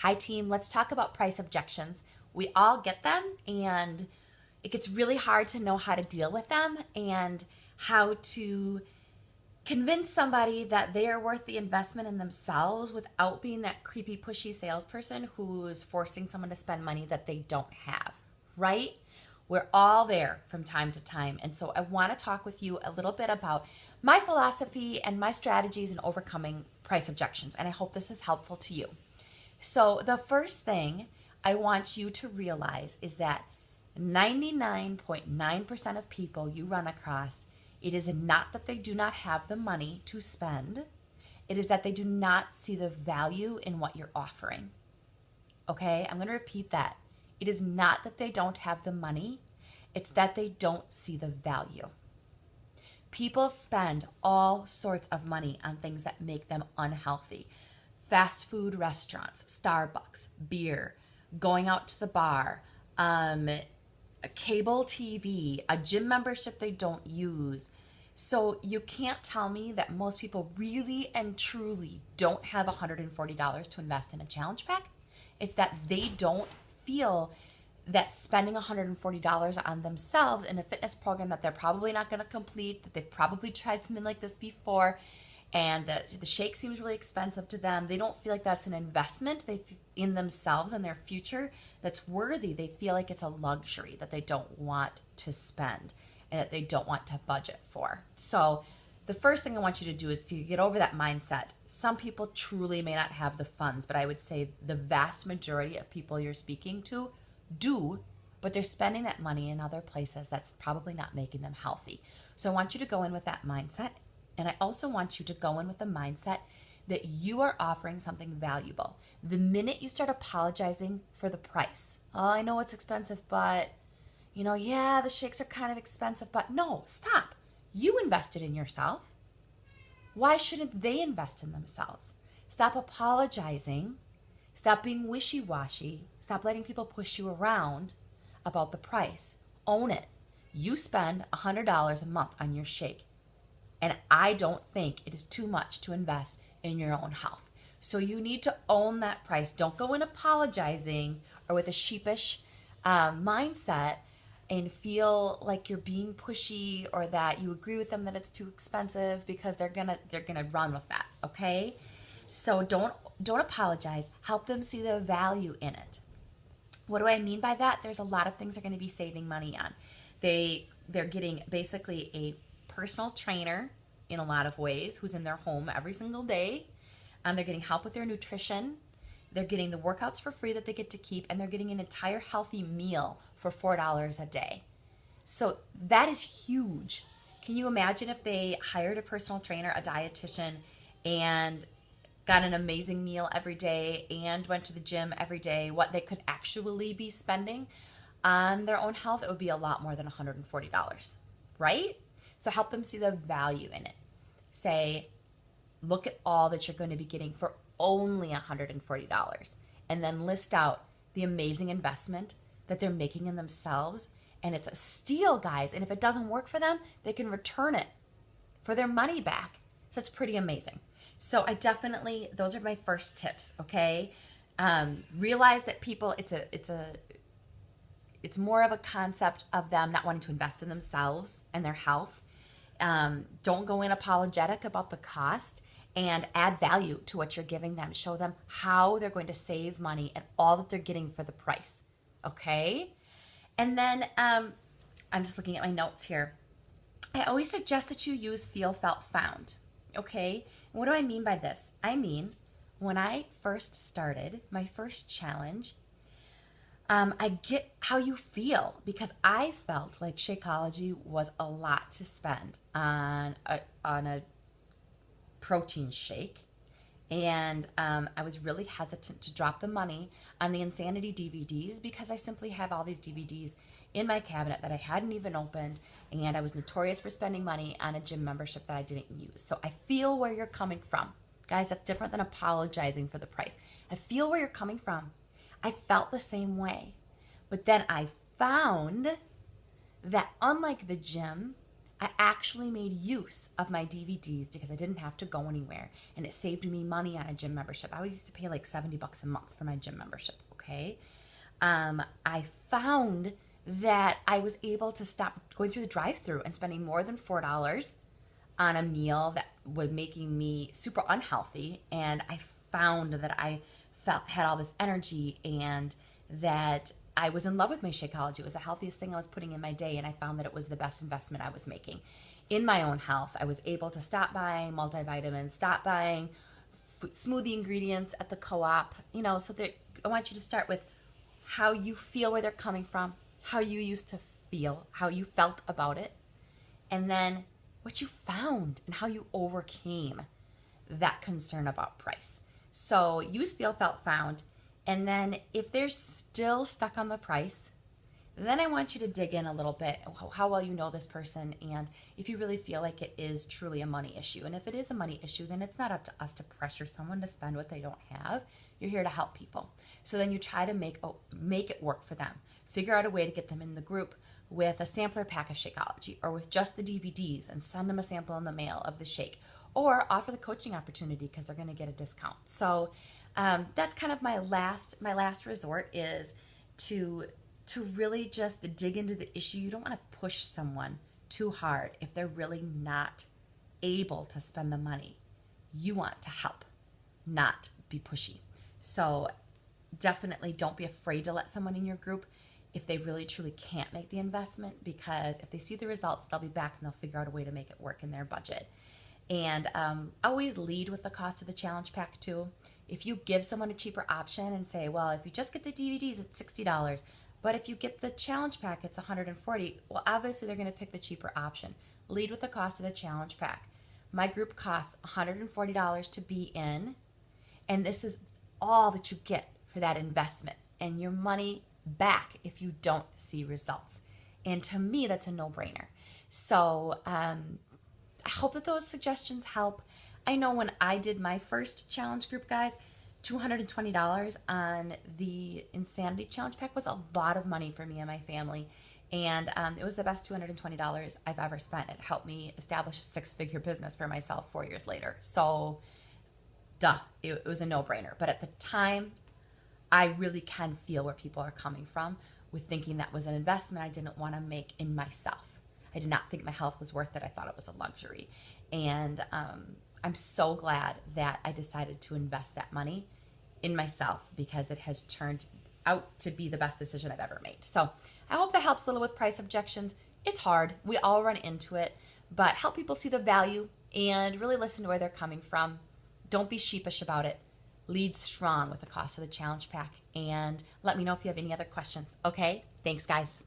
Hi team, let's talk about price objections. We all get them, and it gets really hard to know how to deal with them and how to convince somebody that they are worth the investment in themselves without being that creepy, pushy salesperson who's forcing someone to spend money that they don't have, right? We're all there from time to time. And so I want to talk with you a little bit about my philosophy and my strategies in overcoming price objections. And I hope this is helpful to you. So the first thing I want you to realize is that 99.9% of people you run across, it is not that they do not have the money to spend. It is that they do not see the value in what you're offering. Okay, I'm going to repeat that. It is not that they don't have the money. It's that they don't see the value. People spend all sorts of money on things that make them unhealthy. Fast food restaurants, Starbucks, beer, going out to the bar, a cable TV, a gym membership they don't use. So you can't tell me that most people really and truly don't have $140 to invest in a challenge pack. It's that they don't feel that spending $140 on themselves in a fitness program that they're probably not going to complete, that they've probably tried something like this before, and the shake seems really expensive to them. They don't feel like that's an investment in themselves and their future that's worthy. They feel like it's a luxury that they don't want to spend and that they don't want to budget for. So the first thing I want you to do is to get over that mindset. Some people truly may not have the funds, but I would say the vast majority of people you're speaking to do, but they're spending that money in other places that's probably not making them healthy. So I want you to go in with that mindset. And I also want you to go in with the mindset that you are offering something valuable. The minute you start apologizing for the price, oh, I know it's expensive, but, yeah, the shakes are kind of expensive, but no, stop. You invested in yourself. Why shouldn't they invest in themselves? Stop apologizing. Stop being wishy-washy. Stop letting people push you around about the price. Own it. You spend $100 a month on your shake. And I don't think it is too much to invest in your own health. So you need to own that price. Don't go in apologizing or with a sheepish mindset and feel like you're being pushy or that you agree with them that it's too expensive, because they're gonna run with that. Okay, so don't apologize. Help them see the value in it. What do I mean by that? There's a lot of things they're going to be saving money on. They're getting basically a personal trainer in a lot of ways who's in their home every single day. They're getting help with their nutrition. They're getting the workouts for free that they get to keep, and they're getting an entire healthy meal for $4 a day. So that is huge. Can you imagine if they hired a personal trainer, a dietitian, and got an amazing meal every day and went to the gym every day, what they could actually be spending on their own health? It would be a lot more than $140, right? So help them see the value in it. Say, look at all that you're going to be getting for only $140, and then list out the amazing investment that they're making in themselves. And it's a steal, guys. And if it doesn't work for them, they can return it for their money back. So it's pretty amazing. So those are my first tips, okay? Realize that people, it's more of a concept of them not wanting to invest in themselves and their health. Don't go in apologetic about the cost, and add value to what you're giving them. Show them how they're going to save money and all that they're getting for the price, okay? And then I'm just looking at my notes here. I always suggest that you use feel, felt, found, okay? And what do I mean by this? I mean, when I first started my first challenge, I get how you feel, because I felt like Shakeology was a lot to spend on a protein shake, and I was really hesitant to drop the money on the Insanity DVDs, because I simply have all these DVDs in my cabinet that I hadn't even opened, and I was notorious for spending money on a gym membership that I didn't use. So I feel where you're coming from. Guys, that's different than apologizing for the price. I feel where you're coming from. I felt the same way. But then I found that unlike the gym, I actually made use of my DVDs because I didn't have to go anywhere, and it saved me money on a gym membership. I always used to pay like $70 a month for my gym membership, okay? I found that I was able to stop going through the drive-through and spending more than $4 on a meal that was making me super unhealthy, and I found that I had all this energy and that I was in love with my Shakeology. It was the healthiest thing I was putting in my day, and I found that it was the best investment I was making in my own health. I was able to stop buying multivitamins, stop buying smoothie ingredients at the co-op, so that I want you to start with how you feel, where they're coming from, how you used to feel, how you felt about it, and then what you found and how you overcame that concern about price. So use, feel, felt, found. And then if they're still stuck on the price, then I want you to dig in a little bit, how well you know this person, and if you really feel like it is truly a money issue. And if it is a money issue, then it's not up to us to pressure someone to spend what they don't have. You're here to help people. So then you try to make it work for them. Figure out a way to get them in the group with a sampler pack of Shakeology, or with just the DVDs, and send them a sample in the mail of the shake, or offer the coaching opportunity because they're going to get a discount. So that's kind of my last resort, is to really just dig into the issue. You don't want to push someone too hard if they're really not able to spend the money. You want to help, not be pushy. So definitely don't be afraid to let someone in your group if they really truly can't make the investment, because if they see the results, they'll be back and they'll figure out a way to make it work in their budget. And always lead with the cost of the challenge pack too. If you give someone a cheaper option and say, well, if you just get the DVDs, it's $60, but if you get the challenge pack, it's $140, well, obviously they're going to pick the cheaper option. Lead with the cost of the challenge pack. My group costs $140 to be in, and this is all that you get for that investment, and your money back if you don't see results. And to me, that's a no-brainer. So I hope that those suggestions help. I know when I did my first challenge group, guys, $220 on the Insanity Challenge Pack was a lot of money for me and my family. And it was the best $220 I've ever spent. It helped me establish a six-figure business for myself 4 years later. So, it was a no-brainer. But at the time, I really can feel where people are coming from with thinking that was an investment I didn't want to make in myself. I did not think my health was worth it. I thought it was a luxury. And I'm so glad that I decided to invest that money in myself, because it has turned out to be the best decision I've ever made. So I hope that helps a little with price objections. It's hard. We all run into it, but help people see the value and really listen to where they're coming from. Don't be sheepish about it. Lead strong with the cost of the challenge pack, and let me know if you have any other questions. Okay? Thanks, guys.